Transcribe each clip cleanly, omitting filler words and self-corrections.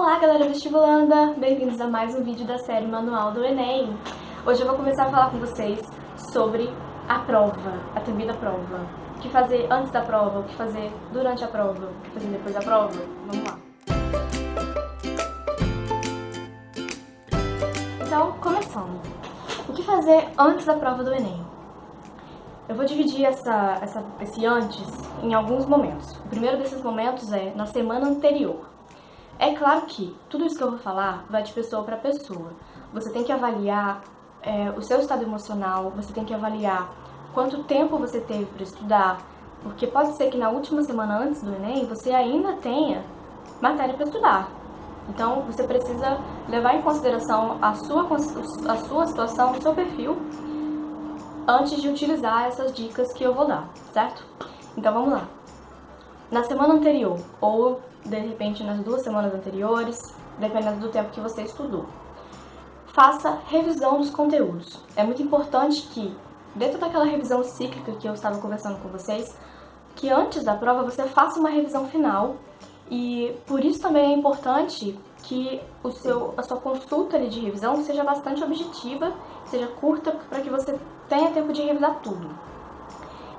Olá galera vestibulanda, bem-vindos a mais um vídeo da série Manual do Enem. Hoje eu vou começar a falar com vocês sobre a prova, a temida prova. O que fazer antes da prova, o que fazer durante a prova, o que fazer depois da prova. Vamos lá. Então, começando. O que fazer antes da prova do Enem? Eu vou dividir esse antes em alguns momentos. O primeiro desses momentos é na semana anterior. É claro que tudo isso que eu vou falar vai de pessoa para pessoa. Você tem que avaliar o seu estado emocional, você tem que avaliar quanto tempo você teve para estudar, porque pode ser que na última semana antes do Enem você ainda tenha matéria para estudar. Então você precisa levar em consideração a sua situação, o seu perfil, antes de utilizar essas dicas que eu vou dar, certo? Então vamos lá. Na semana anterior, ou de repente nas 2 semanas anteriores, dependendo do tempo que você estudou, faça revisão dos conteúdos. É muito importante que, dentro daquela revisão cíclica que eu estava conversando com vocês, que antes da prova você faça uma revisão final, e por isso também é importante que a sua consulta ali de revisão seja bastante objetiva, seja curta, para que você tenha tempo de revisar tudo.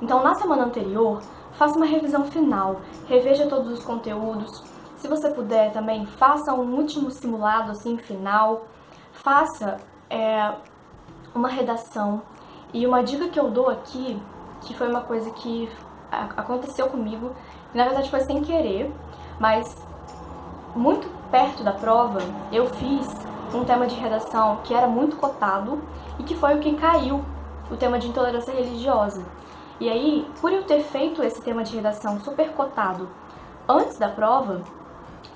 Então, na semana anterior, faça uma revisão final, reveja todos os conteúdos. Se você puder também, faça um último simulado assim final, faça uma redação. E uma dica que eu dou aqui, que foi uma coisa que aconteceu comigo, na verdade foi sem querer, mas muito perto da prova eu fiz um tema de redação que era muito cotado e que foi o que caiu, o tema de intolerância religiosa. E aí, por eu ter feito esse tema de redação super cotado antes da prova,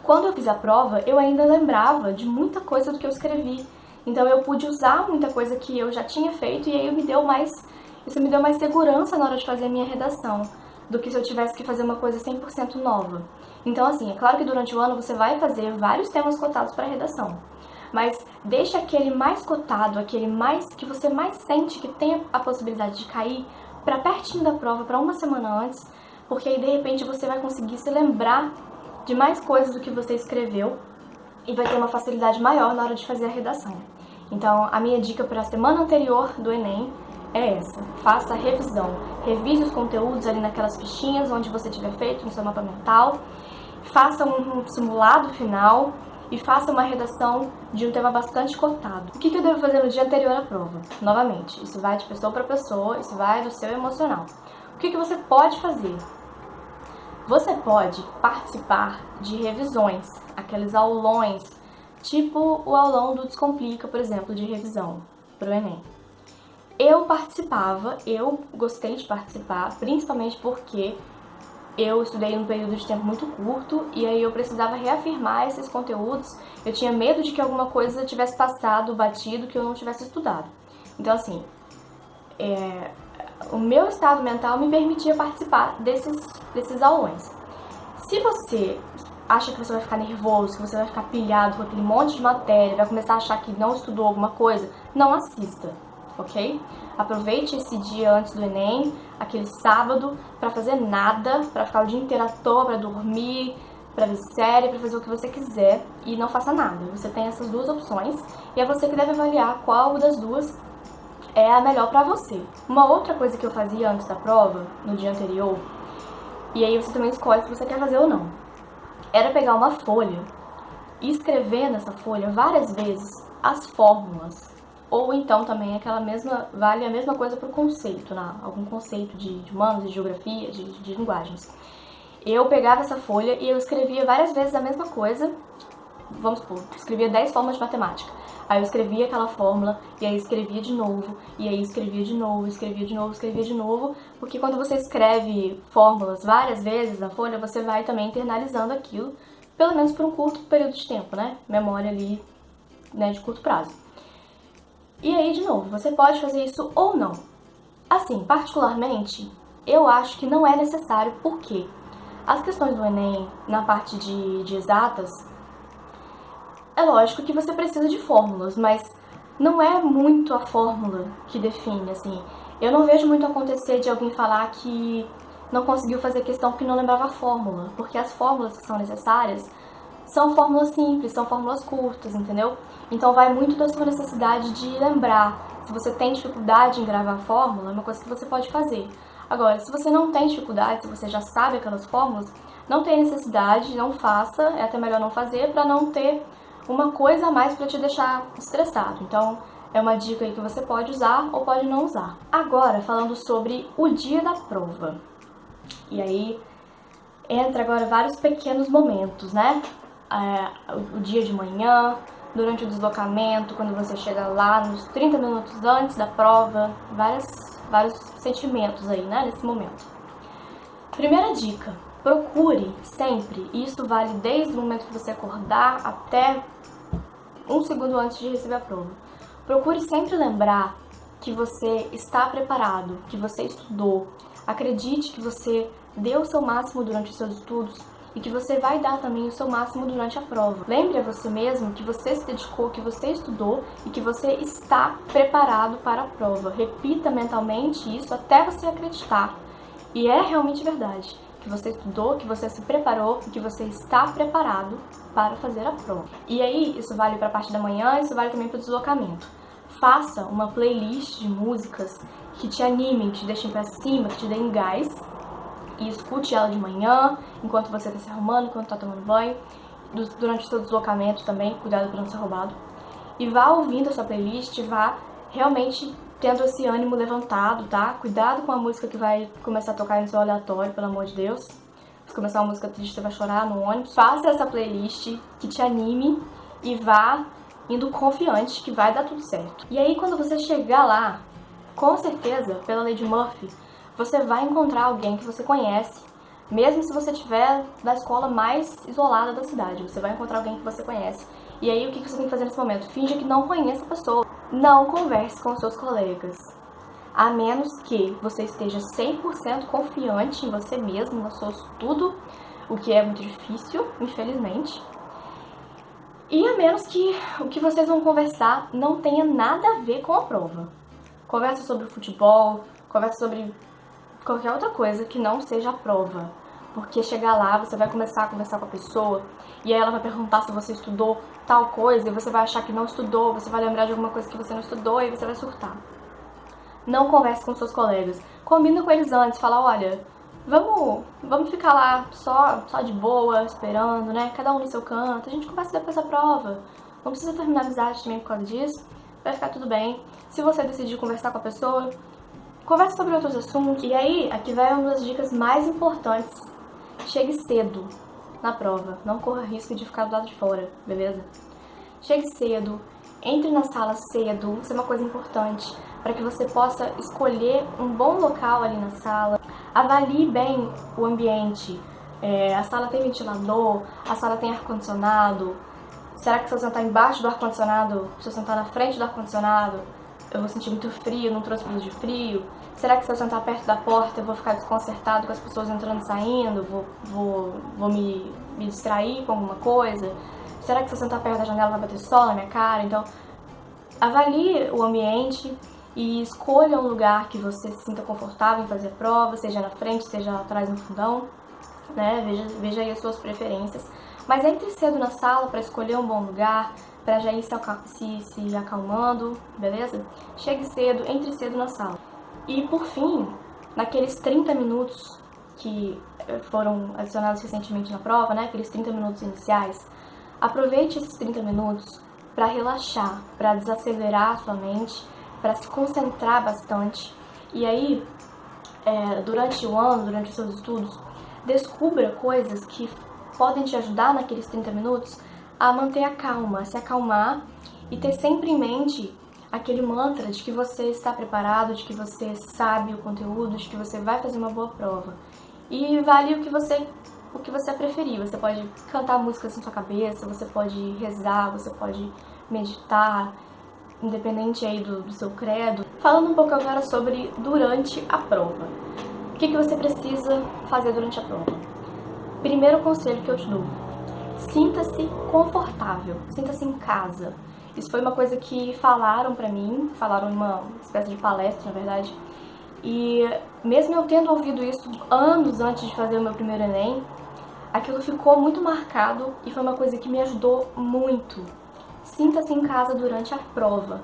quando eu fiz a prova, eu ainda lembrava de muita coisa do que eu escrevi. Então eu pude usar muita coisa que eu já tinha feito e aí isso me deu mais segurança na hora de fazer a minha redação, do que se eu tivesse que fazer uma coisa 100% nova. Então assim, é claro que durante o ano você vai fazer vários temas cotados para redação, mas deixa aquele mais cotado, aquele mais que você mais sente que tem a possibilidade de cair, para pertinho da prova, para uma semana antes, porque aí de repente você vai conseguir se lembrar de mais coisas do que você escreveu e vai ter uma facilidade maior na hora de fazer a redação. Então, a minha dica para a semana anterior do Enem é essa: faça a revisão, revise os conteúdos ali naquelas fichinhas onde você tiver feito no seu mapa mental, faça um simulado final e faça uma redação de um tema bastante cotado. O que eu devo fazer no dia anterior à prova? Novamente, isso vai de pessoa para pessoa, isso vai do seu emocional. O que você pode fazer? Você pode participar de revisões, aqueles aulões, tipo o aulão do Descomplica, por exemplo, de revisão para o Enem. Eu gostei de participar, principalmente porque eu estudei num período de tempo muito curto e aí eu precisava reafirmar esses conteúdos. Eu tinha medo de que alguma coisa tivesse passado, batido, que eu não tivesse estudado. Então, assim, o meu estado mental me permitia participar desses aulões. Se você acha que você vai ficar nervoso, que você vai ficar pilhado com aquele monte de matéria, vai começar a achar que não estudou alguma coisa, não assista. Ok? Aproveite esse dia antes do Enem, aquele sábado, para fazer nada, para ficar o dia inteiro à toa, para dormir, para ver série, para fazer o que você quiser e não faça nada. Você tem essas 2 opções e é você que deve avaliar qual das 2 é a melhor para você. Uma outra coisa que eu fazia antes da prova, no dia anterior, e aí você também escolhe se você quer fazer ou não, era pegar uma folha e escrever nessa folha várias vezes as fórmulas. Ou então também vale a mesma coisa para o conceito, algum conceito de humanos, de geografia, de linguagens. Eu pegava essa folha e eu escrevia várias vezes a mesma coisa. Vamos supor, escrevia 10 fórmulas de matemática. Aí eu escrevia aquela fórmula, e aí escrevia de novo, e aí escrevia de novo, escrevia de novo, escrevia de novo, porque quando você escreve fórmulas várias vezes na folha, você vai também internalizando aquilo, pelo menos por um curto período de tempo, né? Memória ali, né, de curto prazo. E aí, de novo, você pode fazer isso ou não. Assim, particularmente, eu acho que não é necessário, porque as questões do Enem, na parte de exatas, é lógico que você precisa de fórmulas, mas não é muito a fórmula que define, assim. Eu não vejo muito acontecer de alguém falar que não conseguiu fazer questão porque não lembrava a fórmula, porque as fórmulas que são necessárias são fórmulas simples, são fórmulas curtas, entendeu? Então vai muito da sua necessidade de lembrar. Se você tem dificuldade em gravar a fórmula, é uma coisa que você pode fazer. Agora, se você não tem dificuldade, se você já sabe aquelas fórmulas, não tem necessidade, não faça, é até melhor não fazer para não ter uma coisa a mais para te deixar estressado. Então, é uma dica aí que você pode usar ou pode não usar. Agora, falando sobre o dia da prova. E aí, entra agora vários pequenos momentos, né? O dia de manhã, durante o deslocamento, quando você chega lá nos 30 minutos antes da prova, vários sentimentos aí, né, nesse momento. Primeira dica, procure sempre, e isso vale desde o momento que você acordar até um segundo antes de receber a prova. Procure sempre lembrar que você está preparado, que você estudou. Acredite que você deu o seu máximo durante os seus estudos e que você vai dar também o seu máximo durante a prova. Lembre a você mesmo que você se dedicou, que você estudou e que você está preparado para a prova. Repita mentalmente isso até você acreditar. E é realmente verdade, que você estudou, que você se preparou e que você está preparado para fazer a prova. E aí, isso vale para a parte da manhã, isso vale também para o deslocamento. Faça uma playlist de músicas que te animem, que te deixem para cima, que te deem gás. E escute ela de manhã, enquanto você está se arrumando, enquanto está tomando banho, durante o seu deslocamento também, cuidado para não ser roubado. E vá ouvindo essa playlist, vá realmente tendo esse ânimo levantado, tá? Cuidado com a música que vai começar a tocar no seu aleatório, pelo amor de Deus. Se começar uma música triste, você vai chorar no ônibus. Faça essa playlist que te anime e vá indo confiante que vai dar tudo certo. E aí, quando você chegar lá, com certeza, pela lei de Murphy, você vai encontrar alguém que você conhece, mesmo se você estiver na escola mais isolada da cidade. Você vai encontrar alguém que você conhece. E aí, o que você tem que fazer nesse momento? Finge que não conhece a pessoa. Não converse com seus colegas, a menos que você esteja 100% confiante em você mesmo, no seu estudo, o que é muito difícil, infelizmente. E a menos que o que vocês vão conversar não tenha nada a ver com a prova. Conversa sobre futebol, conversa sobre qualquer outra coisa que não seja a prova. Porque chegar lá, você vai começar a conversar com a pessoa e aí ela vai perguntar se você estudou tal coisa e você vai achar que não estudou, você vai lembrar de alguma coisa que você não estudou e você vai surtar. Não converse com seus colegas. Combina com eles antes, fala, olha, vamos ficar lá só de boa, esperando, né? Cada um no seu canto, a gente conversa depois da prova. Não precisa terminar a amizade também por causa disso, vai ficar tudo bem. Se você decidir conversar com a pessoa, converse sobre outros assuntos. E aí, aqui vai uma das dicas mais importantes. Chegue cedo na prova. Não corra risco de ficar do lado de fora, beleza? Chegue cedo. Entre na sala cedo. Isso é uma coisa importante. Para que você possa escolher um bom local ali na sala. Avalie bem o ambiente. A sala tem ventilador? A sala tem ar-condicionado? Será que se eu sentar embaixo do ar-condicionado, se eu sentar na frente do ar-condicionado, eu vou sentir muito frio, não trouxe blusa de frio? Será que se eu sentar perto da porta eu vou ficar desconcertado com as pessoas entrando e saindo? Vou me distrair com alguma coisa? Será que se eu sentar perto da janela vai bater sol na minha cara? Então, avalie o ambiente e escolha um lugar que você se sinta confortável em fazer a prova, seja na frente, seja atrás no fundão, né? Veja aí as suas preferências. Mas entre cedo na sala para escolher um bom lugar, para já ir se acalmando, beleza? Chegue cedo, entre cedo na sala. E por fim, naqueles 30 minutos que foram adicionados recentemente na prova, né? Aqueles 30 minutos iniciais, aproveite esses 30 minutos para relaxar, para desacelerar a sua mente, para se concentrar bastante. E aí, durante o ano, durante os seus estudos, descubra coisas que podem te ajudar naqueles 30 minutos a manter a calma, a se acalmar e ter sempre em mente aquele mantra de que você está preparado, de que você sabe o conteúdo, de que você vai fazer uma boa prova. E vale o que você preferir. Você pode cantar músicas na sua cabeça, você pode rezar, você pode meditar, independente aí do seu credo. Falando um pouco agora sobre durante a prova. O que você precisa fazer durante a prova? Primeiro conselho que eu te dou: sinta-se confortável, sinta-se em casa. Isso foi uma coisa que falaram pra mim, falaram em uma espécie de palestra, na verdade. E mesmo eu tendo ouvido isso anos antes de fazer o meu primeiro Enem, aquilo ficou muito marcado e foi uma coisa que me ajudou muito. Sinta-se em casa durante a prova.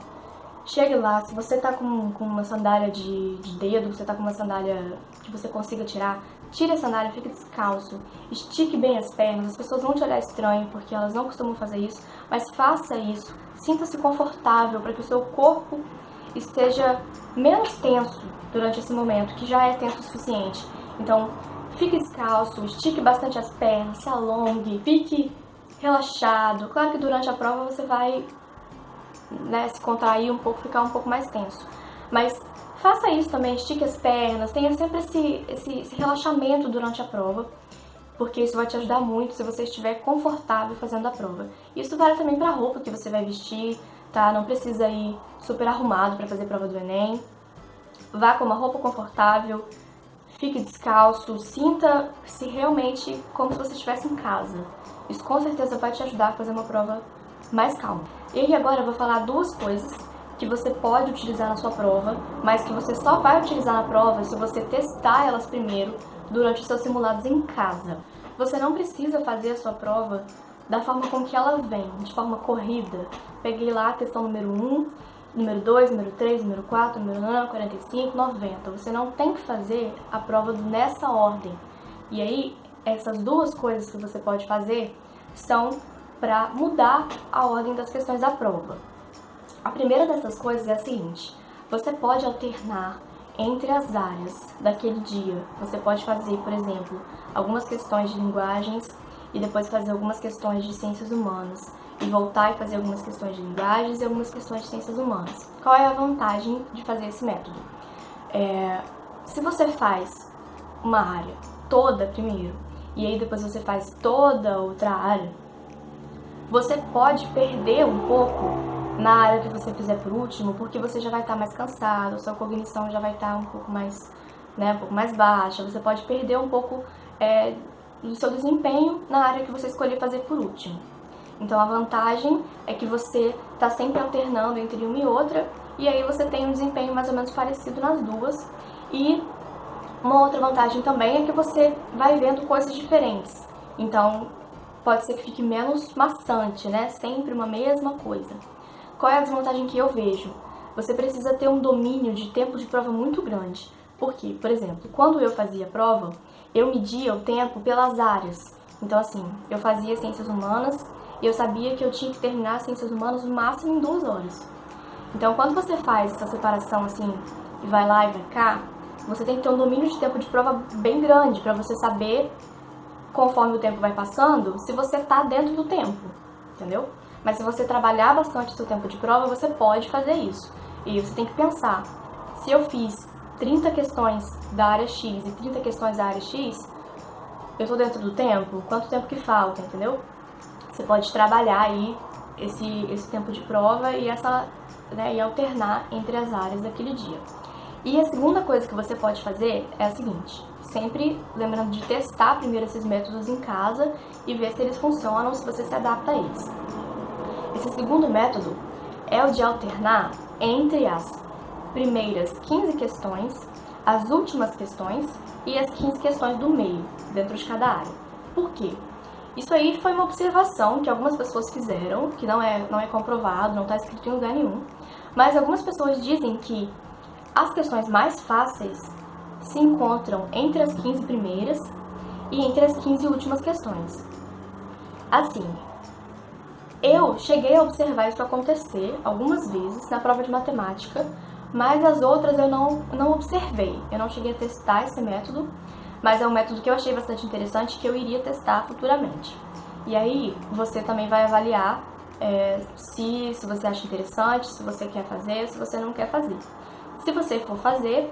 Chegue lá, se você tá com uma sandália de dedo, você tá com uma sandália que você consiga tirar, tire a sandália, fique descalço, estique bem as pernas, as pessoas vão te olhar estranho porque elas não costumam fazer isso, mas faça isso, sinta-se confortável para que o seu corpo esteja menos tenso durante esse momento, que já é tenso o suficiente. Então, fique descalço, estique bastante as pernas, se alongue, fique relaxado. Claro que durante a prova você vai, né, se contrair um pouco, ficar um pouco mais tenso. Mas faça isso também, estique as pernas, tenha sempre esse relaxamento durante a prova, porque isso vai te ajudar muito se você estiver confortável fazendo a prova. Isso vale também para a roupa que você vai vestir, tá? Não precisa ir super arrumado para fazer a prova do Enem. Vá com uma roupa confortável, fique descalço, sinta-se realmente como se você estivesse em casa. Isso com certeza vai te ajudar a fazer uma prova mais calma. E aí agora eu vou falar duas coisas que você pode utilizar na sua prova, mas que você só vai utilizar na prova se você testar elas primeiro durante os seus simulados em casa. Você não precisa fazer a sua prova da forma com que ela vem, de forma corrida. Peguei lá a questão número 1, número 2, número 3, número 4, número 9, 45, 90. Você não tem que fazer a prova nessa ordem. E aí, essas duas coisas que você pode fazer são para mudar a ordem das questões da prova. A primeira dessas coisas é a seguinte: você pode alternar entre as áreas daquele dia. Você pode fazer, por exemplo, algumas questões de linguagens e depois fazer algumas questões de ciências humanas e voltar e fazer algumas questões de linguagens e algumas questões de ciências humanas. Qual é a vantagem de fazer esse método? Se você faz uma área toda primeiro e aí depois você faz toda outra área, você pode perder um pouco na área que você fizer por último, porque você já vai estar mais cansado, sua cognição já vai estar um pouco mais, né, um pouco mais baixa, você pode perder um pouco do seu desempenho na área que você escolher fazer por último. Então a vantagem é que você está sempre alternando entre uma e outra, e aí você tem um desempenho mais ou menos parecido nas duas. E uma outra vantagem também é que você vai vendo coisas diferentes. Então pode ser que fique menos maçante, né? Sempre uma mesma coisa. Qual é a desvantagem que eu vejo? Você precisa ter um domínio de tempo de prova muito grande. Por quê? Por exemplo, quando eu fazia prova, eu media o tempo pelas áreas. Então assim, eu fazia ciências humanas e eu sabia que eu tinha que terminar as ciências humanas no máximo em 2 horas. Então quando você faz essa separação assim, e vai lá e vai cá, você tem que ter um domínio de tempo de prova bem grande para você saber, conforme o tempo vai passando, se você está dentro do tempo, entendeu? Mas se você trabalhar bastante o seu tempo de prova, você pode fazer isso. E você tem que pensar, se eu fiz 30 questões da área X e 30 questões da área X, eu estou dentro do tempo? Quanto tempo que falta, entendeu? Você pode trabalhar aí esse tempo de prova e, e alternar entre as áreas daquele dia. E a segunda coisa que você pode fazer é a seguinte: sempre lembrando de testar primeiro esses métodos em casa e ver se eles funcionam, se você se adapta a eles. Esse segundo método é o de alternar entre as primeiras 15 questões, as últimas questões e as 15 questões do meio, dentro de cada área. Por quê? Isso aí foi uma observação que algumas pessoas fizeram, que não é comprovado, não está escrito em lugar nenhum, mas algumas pessoas dizem que as questões mais fáceis se encontram entre as 15 primeiras e entre as 15 últimas questões. Assim, eu cheguei a observar isso acontecer algumas vezes na prova de matemática, mas as outras eu não observei. Eu não cheguei a testar esse método, mas é um método que eu achei bastante interessante, que eu iria testar futuramente. E aí você também vai avaliar se você acha interessante, se você quer fazer, se você não quer fazer. Se você for fazer,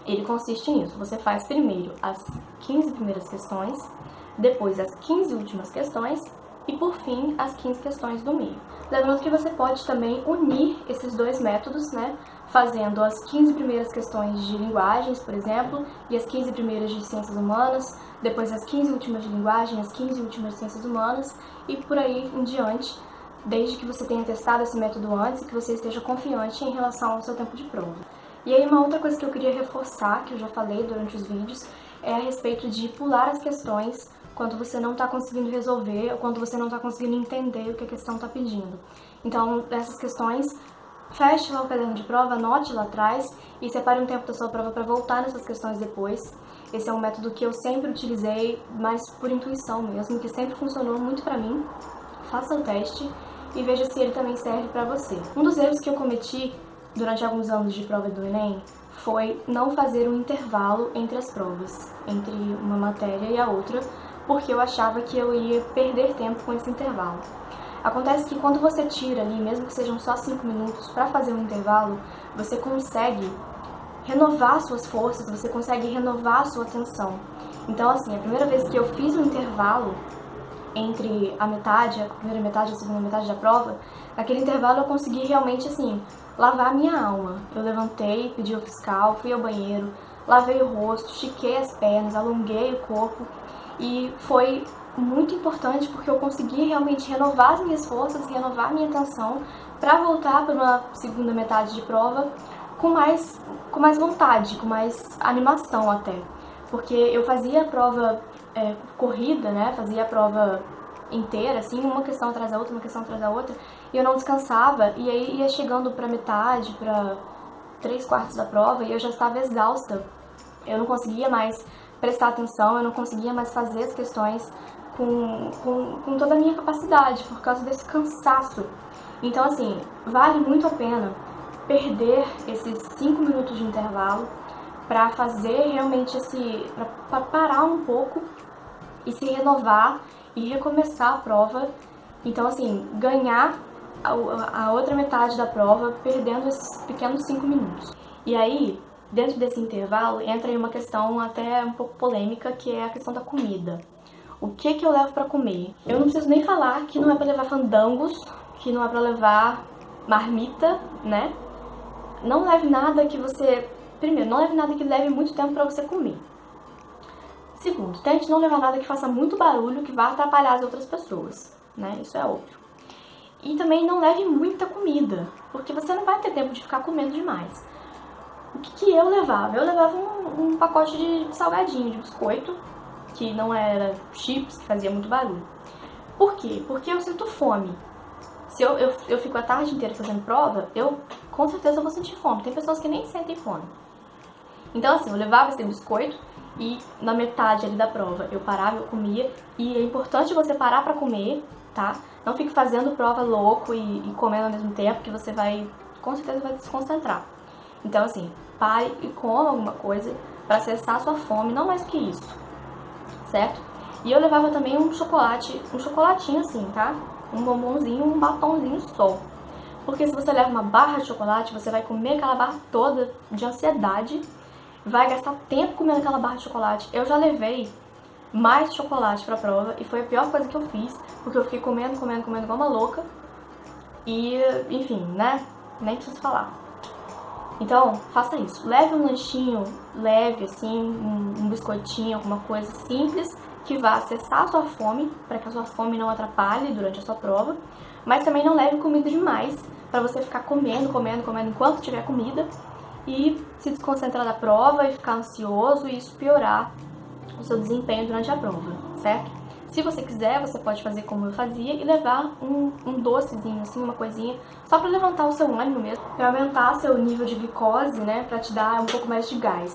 ele consiste nisso. Você faz primeiro as 15 primeiras questões, depois as 15 últimas questões e, por fim, as 15 questões do meio. Lembrando que você pode também unir esses dois métodos, né? Fazendo as 15 primeiras questões de linguagens, por exemplo, e as 15 primeiras de ciências humanas, depois as 15 últimas de linguagem, as 15 últimas de ciências humanas e por aí em diante, desde que você tenha testado esse método antes e que você esteja confiante em relação ao seu tempo de prova. E aí uma outra coisa que eu queria reforçar, que eu já falei durante os vídeos, é a respeito de pular as questões quando você não está conseguindo resolver ou quando você não está conseguindo entender o que a questão está pedindo. Então, essas questões, feche lá o caderno de prova, anote lá atrás e separe um tempo da sua prova para voltar nessas questões depois. Esse é um método que eu sempre utilizei, mas por intuição mesmo, que sempre funcionou muito para mim. Faça o teste e veja se ele também serve para você. Um dos erros que eu cometi durante alguns anos de prova do Enem foi não fazer um intervalo entre as provas, entre uma matéria e a outra, porque eu achava que eu ia perder tempo com esse intervalo. Acontece que quando você tira ali, mesmo que sejam só 5 minutos, para fazer um intervalo, você consegue renovar suas forças, você consegue renovar a sua atenção. Então, assim, a primeira vez que eu fiz um intervalo entre a primeira metade e a segunda metade da prova, naquele intervalo eu consegui realmente, assim, lavar a minha alma. Eu levantei, pedi ao fiscal, fui ao banheiro, lavei o rosto, estiquei as pernas, alonguei o corpo e foi muito importante porque eu consegui realmente renovar as minhas forças, renovar a minha atenção para voltar para uma segunda metade de prova com mais vontade, com mais animação até. Porque eu fazia a prova corrida, né? Fazia a prova inteira, assim, uma questão atrás da outra, uma questão atrás da outra, e eu não descansava, e aí ia chegando pra metade, pra 3/4 da prova, e eu já estava exausta. Eu não conseguia mais prestar atenção, eu não conseguia mais fazer as questões com toda a minha capacidade, por causa desse cansaço. Então, assim, vale muito a pena perder esses 5 minutos de intervalo para fazer realmente para parar um pouco e se renovar e recomeçar a prova. Então, assim, ganhar a outra metade da prova perdendo esses pequenos 5 minutos. E aí, dentro desse intervalo, entra aí uma questão até um pouco polêmica, que é a questão da comida. O que eu levo para comer? Eu não preciso nem falar que não é para levar fandangos, que não é para levar marmita, né? Não leve nada que você... Primeiro, não leve nada que leve muito tempo para você comer. Segundo, tente não levar nada que faça muito barulho, que vá atrapalhar as outras pessoas, né? Isso é óbvio. E também não leve muita comida, porque você não vai ter tempo de ficar comendo demais. O que eu levava? Eu levava um pacote de salgadinho, de biscoito, que não era chips, que fazia muito barulho. Por quê? Porque eu sinto fome. Se eu fico a tarde inteira fazendo prova, com certeza vou sentir fome. Tem pessoas que nem sentem fome. Então, assim, eu levava esse biscoito e na metade ali da prova eu parava, eu comia. E é importante você parar pra comer, tá? Não fique fazendo prova louco e comendo ao mesmo tempo, que você com certeza vai desconcentrar. Então, assim, pare e coma alguma coisa pra cessar a sua fome, não mais que isso, certo? E eu levava também um chocolatinho assim, tá? Um bombonzinho, um batonzinho só. Porque se você leva uma barra de chocolate, você vai comer aquela barra toda de ansiedade, vai gastar tempo comendo aquela barra de chocolate. Eu já levei mais chocolate pra prova e foi a pior coisa que eu fiz, porque eu fiquei comendo igual uma louca. E, enfim, né? Nem preciso falar. Então, faça isso. Leve um lanchinho leve, assim, um biscoitinho, alguma coisa simples, que vá cessar a sua fome, para que a sua fome não atrapalhe durante a sua prova. Mas também não leve comida demais, para você ficar comendo enquanto tiver comida e se desconcentrar da prova e ficar ansioso e isso piorar o seu desempenho durante a prova, certo? Se você quiser, você pode fazer como eu fazia e levar um docezinho, assim, uma coisinha, só para levantar o seu ânimo mesmo, para aumentar seu nível de glicose, né, para te dar um pouco mais de gás.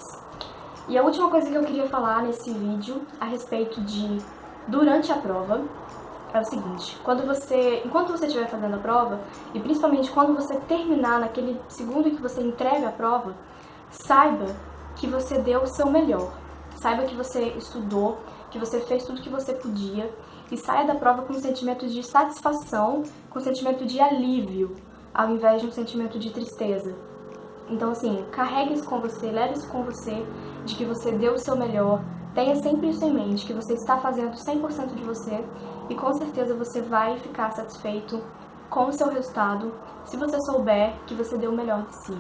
E a última coisa que eu queria falar nesse vídeo a respeito de durante a prova é o seguinte: enquanto você estiver fazendo a prova, e principalmente quando você terminar naquele segundo que você entrega a prova, saiba que você deu o seu melhor. Saiba que você estudou, que você fez tudo que você podia e saia da prova com um sentimento de satisfação, com um sentimento de alívio, ao invés de um sentimento de tristeza. Então, assim, carregue isso com você, leve isso com você, de que você deu o seu melhor. Tenha sempre isso em mente, que você está fazendo 100% de você e com certeza você vai ficar satisfeito com o seu resultado se você souber que você deu o melhor de si.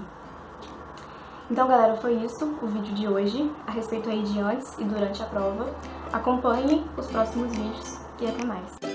Então, galera, foi isso o vídeo de hoje a respeito aí de antes e durante a prova. Acompanhe os próximos vídeos e até mais.